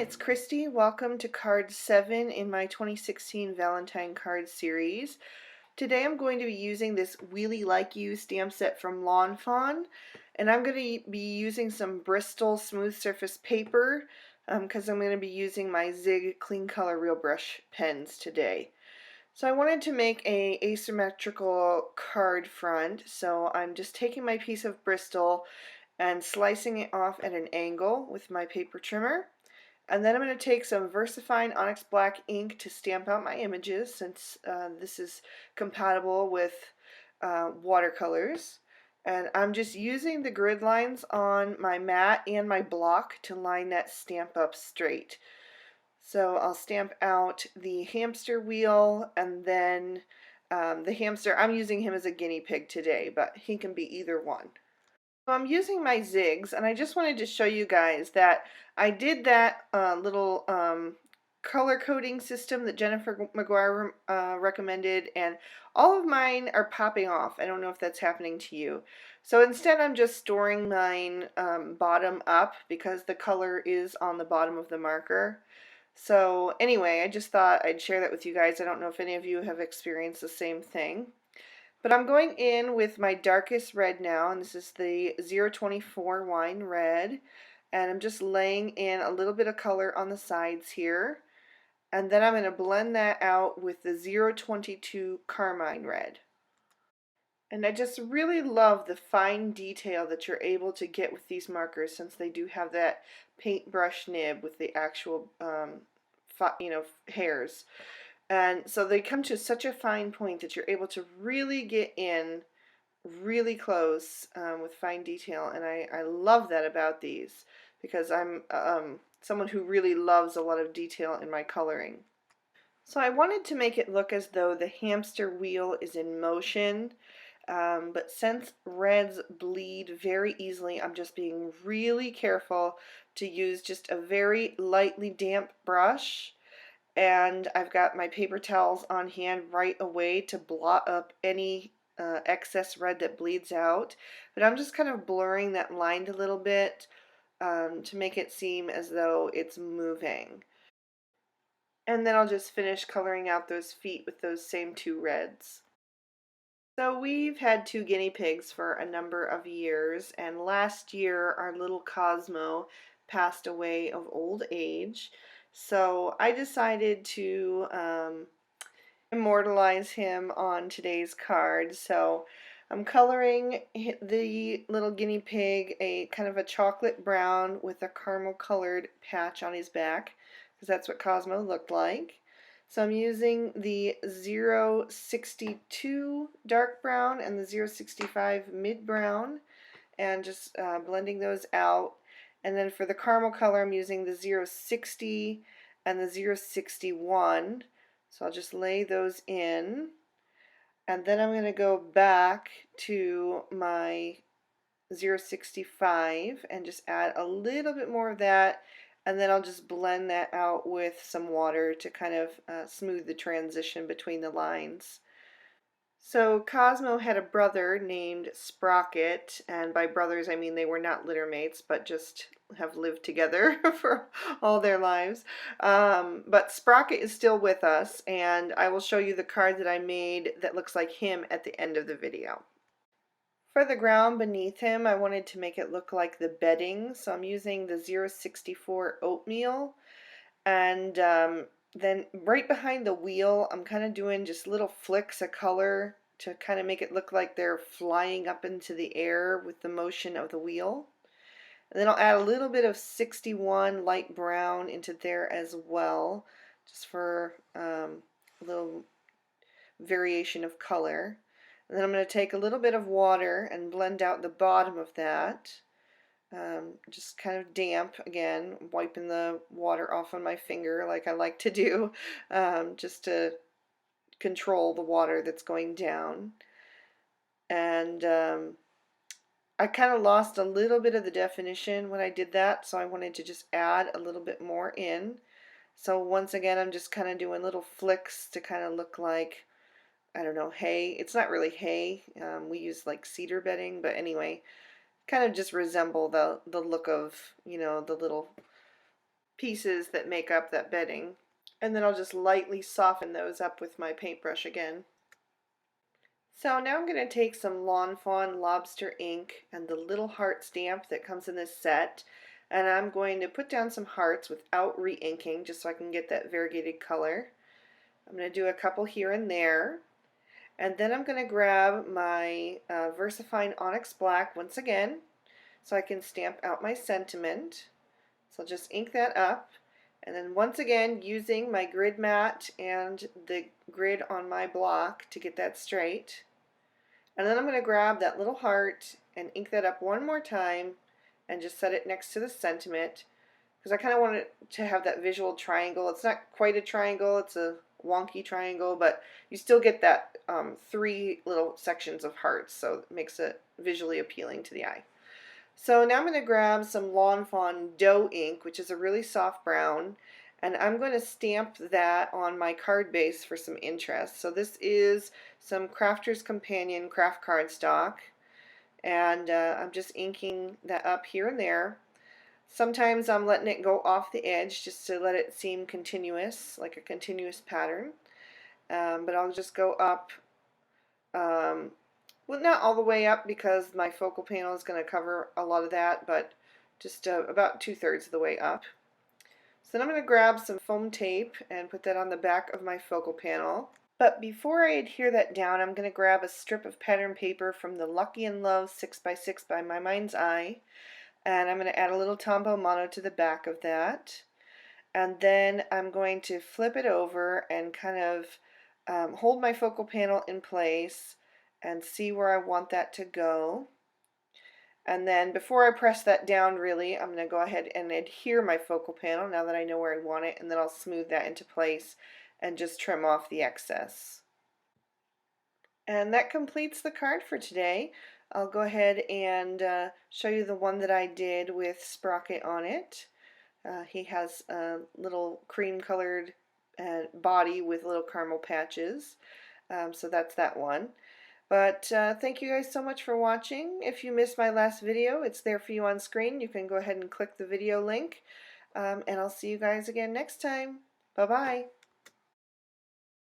it's Christy. Welcome to card 7 in my 2016 Valentine card series. Today I'm going to be using this Wheelie Like You stamp set from Lawn Fawn, and I'm going to be using some Bristol smooth surface paper because I'm going to be using my Zig Clean Color Real Brush pens today. So I wanted to make a asymmetrical card front, so I'm just taking my piece of Bristol and slicing it off at an angle with my paper trimmer. And then I'm going to take some VersaFine Onyx Black ink to stamp out my images, since this is compatible with watercolors. And I'm just using the grid lines on my mat and my block to line that stamp up straight. So I'll stamp out the hamster wheel, and then the hamster, I'm using him as a guinea pig today, but he can be either one. So I'm using my zigs, and I just wanted to show you guys that I did that little color coding system that Jennifer McGuire recommended, and all of mine are popping off. I don't know if that's happening to you. So instead I'm just storing mine bottom up because the color is on the bottom of the marker. So anyway, I just thought I'd share that with you guys. I don't know if any of you have experienced the same thing. But I'm going in with my darkest red now, and this is the 024 wine red, and I'm just laying in a little bit of color on the sides here, and then I'm going to blend that out with the 022 carmine red. And I just really love the fine detail that you're able to get with these markers, since they do have that paintbrush nib with the actual hairs. And so they come to such a fine point that you're able to really get in really close with fine detail, and I love that about these, because I'm someone who really loves a lot of detail in my coloring. So I wanted to make it look as though the hamster wheel is in motion, but since reds bleed very easily, I'm just being really careful to use just a very lightly damp brush. And I've got my paper towels on hand right away to blot up any excess red that bleeds out. But I'm just kind of blurring that line a little bit to make it seem as though it's moving. And then I'll just finish coloring out those feet with those same two reds. So we've had two guinea pigs for a number of years, and last year our little Cosmo passed away of old age. So I decided to immortalize him on today's card. So I'm coloring the little guinea pig a kind of a chocolate brown with a caramel colored patch on his back, because that's what Cosmo looked like. So I'm using the 062 dark brown and the 065 mid brown, and just blending those out. And then for the caramel color, I'm using the 060 and the 061. So I'll just lay those in. And then I'm going to go back to my 065 and just add a little bit more of that. And then I'll just blend that out with some water to kind of smooth the transition between the lines. So Cosmo had a brother named Sprocket, and by brothers I mean they were not litter mates, but just have lived together for all their lives. But Sprocket is still with us, and I will show you the card that I made that looks like him at the end of the video. For the ground beneath him, I wanted to make it look like the bedding, so I'm using the 064 oatmeal, and then right behind the wheel, I'm kind of doing just little flicks of color to kind of make it look like they're flying up into the air with the motion of the wheel. And then I'll add a little bit of 61 light brown into there as well, just for a little variation of color. And then I'm going to take a little bit of water and blend out the bottom of that. Just kind of damp, again, wiping the water off on my finger like I like to do, just to control the water that's going down. And I kind of lost a little bit of the definition when I did that, so I wanted to just add a little bit more in. So once again, I'm just kind of doing little flicks to kind of look like, I don't know, hay. It's not really hay. We use like cedar bedding, but anyway, kind of just resemble the look of, you know, the little pieces that make up that bedding. And then I'll just lightly soften those up with my paintbrush again. So now I'm going to take some Lawn Fawn lobster ink and the little heart stamp that comes in this set, and I'm going to put down some hearts without re-inking just so I can get that variegated color. I'm going to do a couple here and there, and then I'm going to grab my VersaFine Onyx Black once again so I can stamp out my sentiment. So I'll just ink that up, and then once again using my grid mat and the grid on my block to get that straight. And then I'm going to grab that little heart and ink that up one more time and just set it next to the sentiment, because I kind of want it to have that visual triangle. It's not quite a triangle, it's a wonky triangle, but you still get that 3 little sections of hearts, so it makes it visually appealing to the eye. So now I'm going to grab some Lawn Fawn dough ink, which is a really soft brown, and I'm going to stamp that on my card base for some interest. So this is some Crafter's Companion craft cardstock, and I'm just inking that up here and there. Sometimes I'm letting it go off the edge just to let it seem continuous, like a continuous pattern. But I'll just go up, well, not all the way up because my focal panel is going to cover a lot of that, but just about 2/3 of the way up. So then I'm going to grab some foam tape and put that on the back of my focal panel. But before I adhere that down, I'm going to grab a strip of pattern paper from the Lucky in Love 6x6 by My Mind's Eye, and I'm going to add a little Tombow Mono to the back of that. And then I'm going to flip it over and kind of hold my focal panel in place and see where I want that to go. And then before I press that down really, I'm going to go ahead and adhere my focal panel now that I know where I want it, and then I'll smooth that into place and just trim off the excess. And that completes the card for today. I'll go ahead and show you the one that I did with Sprocket on it. He has a little cream colored body with little caramel patches. So that's that one. But thank you guys so much for watching. If you missed my last video, it's there for you on screen. You can go ahead and click the video link. And I'll see you guys again next time. Bye-bye.